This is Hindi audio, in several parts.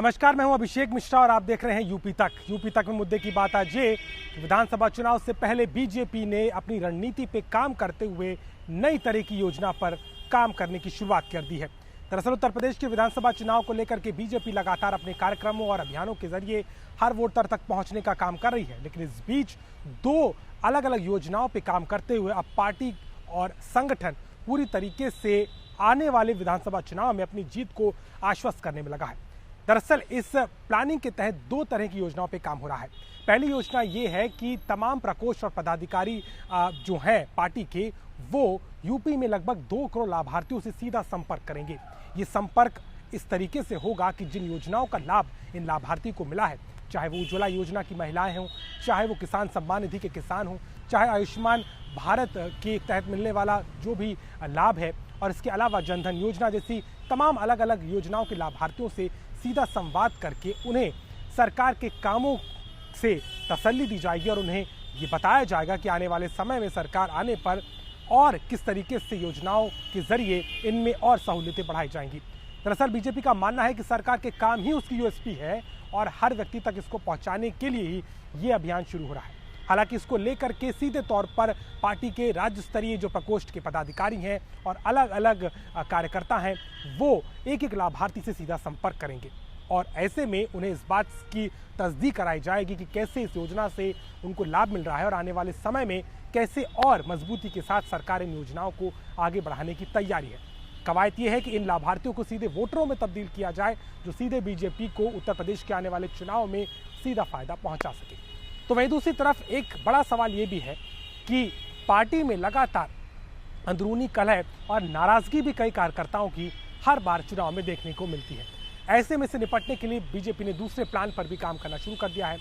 नमस्कार, मैं हूं अभिषेक मिश्रा और आप देख रहे हैं यूपी तक। यूपी तक में मुद्दे की बात आज ये कि विधानसभा चुनाव से पहले बीजेपी ने अपनी रणनीति पे काम करते हुए नई तरह की योजना पर काम करने की शुरुआत कर दी है। दरअसल उत्तर प्रदेश के विधानसभा चुनाव को लेकर के बीजेपी लगातार अपने कार्यक्रमों और अभियानों के जरिए हर वोटर तक पहुंचने का काम कर रही है, लेकिन इस बीच दो अलग अलग योजनाओं पर काम करते हुए अब पार्टी और संगठन पूरी तरीके से आने वाले विधानसभा चुनाव में अपनी जीत को आश्वस्त करने में लगा है। दरअसल इस प्लानिंग के तहत दो तरह की योजनाओं पे काम हो रहा है। पहली योजना ये है कि तमाम प्रकोष्ठ और पदाधिकारी जो हैं पार्टी के, वो यूपी में लगभग 2 करोड़ लाभार्थियों से सीधा संपर्क करेंगे। ये संपर्क इस तरीके से होगा कि जिन योजनाओं का लाभ इन लाभार्थी को मिला है, चाहे वो उज्ज्वला योजना की महिलाएं हों, चाहे वो किसान सम्मान निधि के किसान हों, चाहे आयुष्मान भारत के तहत मिलने वाला जो भी लाभ है, और इसके अलावा जनधन योजना जैसी तमाम अलग अलग योजनाओं के लाभार्थियों से सीधा संवाद करके उन्हें सरकार के कामों से तसल्ली दी जाएगी और उन्हें ये बताया जाएगा कि आने वाले समय में सरकार आने पर और किस तरीके से योजनाओं के जरिए इनमें और सहूलियतें बढ़ाई जाएंगी। दरअसल बीजेपी का मानना है कि सरकार के काम ही उसकी यूएसपी है और हर व्यक्ति तक इसको पहुंचाने के लिए ही ये अभियान शुरू हो रहा है। हालांकि इसको लेकर के सीधे तौर पर पार्टी के राज्य स्तरीय जो प्रकोष्ठ के पदाधिकारी हैं और अलग अलग कार्यकर्ता हैं, वो एक एक लाभार्थी से सीधा संपर्क करेंगे और ऐसे में उन्हें इस बात की तस्दीक कराई जाएगी कि कैसे इस योजना से उनको लाभ मिल रहा है और आने वाले समय में कैसे और मजबूती के साथ सरकार इन योजनाओं को आगे बढ़ाने की तैयारी है। कवायद ये है कि इन लाभार्थियों को सीधे वोटरों में तब्दील किया जाए, जो सीधे बीजेपी को उत्तर प्रदेश के आने वाले चुनाव में सीधा फायदा पहुंचा सके। तो वहीं दूसरी तरफ एक बड़ा सवाल ये भी है कि पार्टी में लगातार अंदरूनी कलह और नाराजगी भी कई कार्यकर्ताओं की हर बार चुनाव में देखने को मिलती है। ऐसे में से निपटने के लिए बीजेपी ने दूसरे प्लान पर भी काम करना शुरू कर दिया है,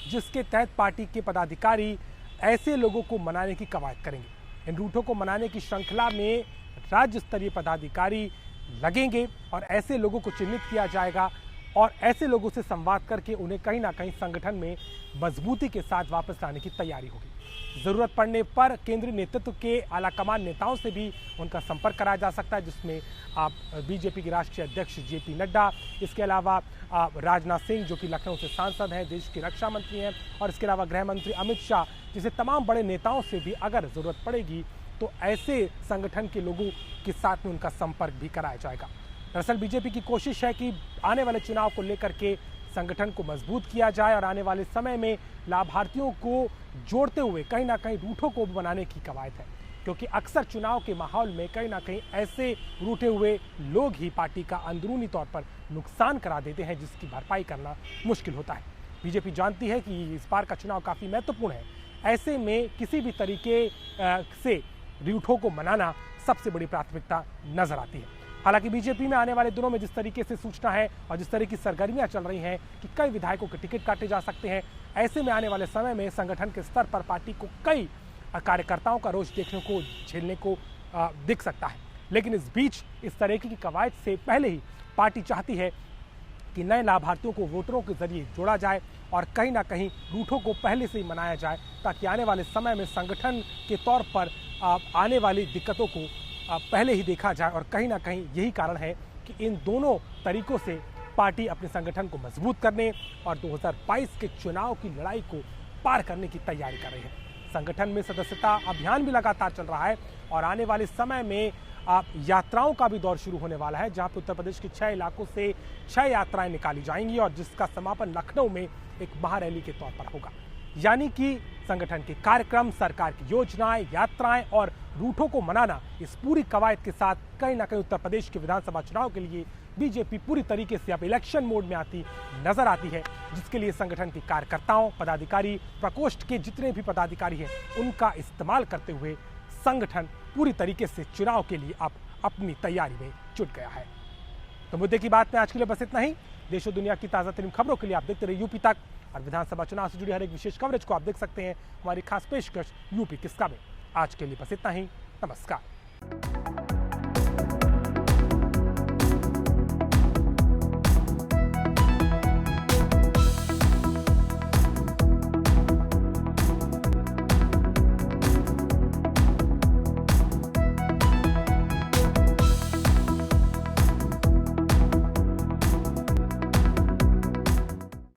जिसके तहत पार्टी के पदाधिकारी ऐसे लोगों को मनाने की कवायद करेंगे। इन रूठों को मनाने की श्रृंखला में राज्य स्तरीय पदाधिकारी लगेंगे और ऐसे लोगों को चिन्हित किया जाएगा और ऐसे लोगों से संवाद करके उन्हें कहीं ना कहीं संगठन में मजबूती के साथ वापस लाने की तैयारी होगी। जरूरत पड़ने पर केंद्रीय नेतृत्व के आलाकमान नेताओं से भी उनका संपर्क कराया जा सकता है, जिसमें आप बीजेपी के राष्ट्रीय अध्यक्ष जेपी नड्डा, इसके अलावा राजनाथ सिंह जो कि लखनऊ से सांसद हैं, देश के रक्षा मंत्री हैं, और इसके अलावा गृह मंत्री अमित शाह जैसे तमाम बड़े नेताओं से भी अगर जरूरत पड़ेगी तो ऐसे संगठन के लोगों के साथ में उनका संपर्क भी कराया जाएगा। दरअसल बीजेपी की कोशिश है कि आने वाले चुनाव को लेकर के संगठन को मजबूत किया जाए और आने वाले समय में लाभार्थियों को जोड़ते हुए कहीं ना कहीं रूठों को बनाने की कवायद है, क्योंकि अक्सर चुनाव के माहौल में कहीं ना कहीं ऐसे रूठे हुए लोग ही पार्टी का अंदरूनी तौर पर नुकसान करा देते हैं, जिसकी भरपाई करना मुश्किल होता है। बीजेपी जानती है कि इस बार का चुनाव काफ़ी महत्वपूर्ण है, ऐसे में किसी भी तरीके से रूठों को मनाना सबसे बड़ी प्राथमिकता नजर आती है। हालांकि बीजेपी में आने वाले दिनों में जिस तरीके से सूचना है और जिस तरह की सरगर्मियां चल रही हैं कि कई विधायकों के टिकट काटे जा सकते हैं, ऐसे में आने वाले समय में संगठन के स्तर पर पार्टी को कई कार्यकर्ताओं का रोष देखने को झेलने को दिख सकता है। लेकिन इस बीच इस तरह की कवायद से पहले ही पार्टी चाहती है कि नए लाभार्थियों को वोटरों के जरिए जोड़ा जाए और कहीं ना कहीं रूठों को पहले से ही मनाया जाए, ताकि आने वाले समय में संगठन के तौर पर आने वाली दिक्कतों को पहले ही देखा जाए। और कहीं ना कहीं यही कारण है कि इन दोनों तरीकों से पार्टी अपने संगठन को मजबूत करने और 2022 के चुनाव की लड़ाई को पार करने की तैयारी कर रही है। संगठन में सदस्यता अभियान भी लगातार चल रहा है और आने वाले समय में यात्राओं का भी दौर शुरू होने वाला है, जहां पर उत्तर प्रदेश के 6 इलाकों से 6 यात्राएं निकाली जाएंगी और जिसका समापन लखनऊ में एक महारैली के तौर पर होगा। यानी कि संगठन के कार्यक्रम, सरकार की योजनाएं, यात्राएं और रूठों को मनाना, इस पूरी कवायद के साथ कहीं ना कहीं उत्तर प्रदेश के विधानसभा चुनाव के लिए बीजेपी पूरी तरीके से अब इलेक्शन मोड में आती नजर आती है, जिसके लिए संगठन के कार्यकर्ताओं, पदाधिकारी, प्रकोष्ठ के जितने भी पदाधिकारी हैं, उनका इस्तेमाल करते हुए संगठन पूरी तरीके से चुनाव के लिए अब अपनी तैयारी में जुट गया है। तो मुद्दे की बात में आज के लिए बस इतना ही। देश और दुनिया की ताज़ा तरीन खबरों के लिए आप देखते रहिए यूपी तक और विधानसभा चुनाव से जुड़ी हर एक विशेष कवरेज को आप देख सकते हैं हमारी खास पेशकश यूपी किसका में। आज के लिए बस इतना ही। नमस्कार।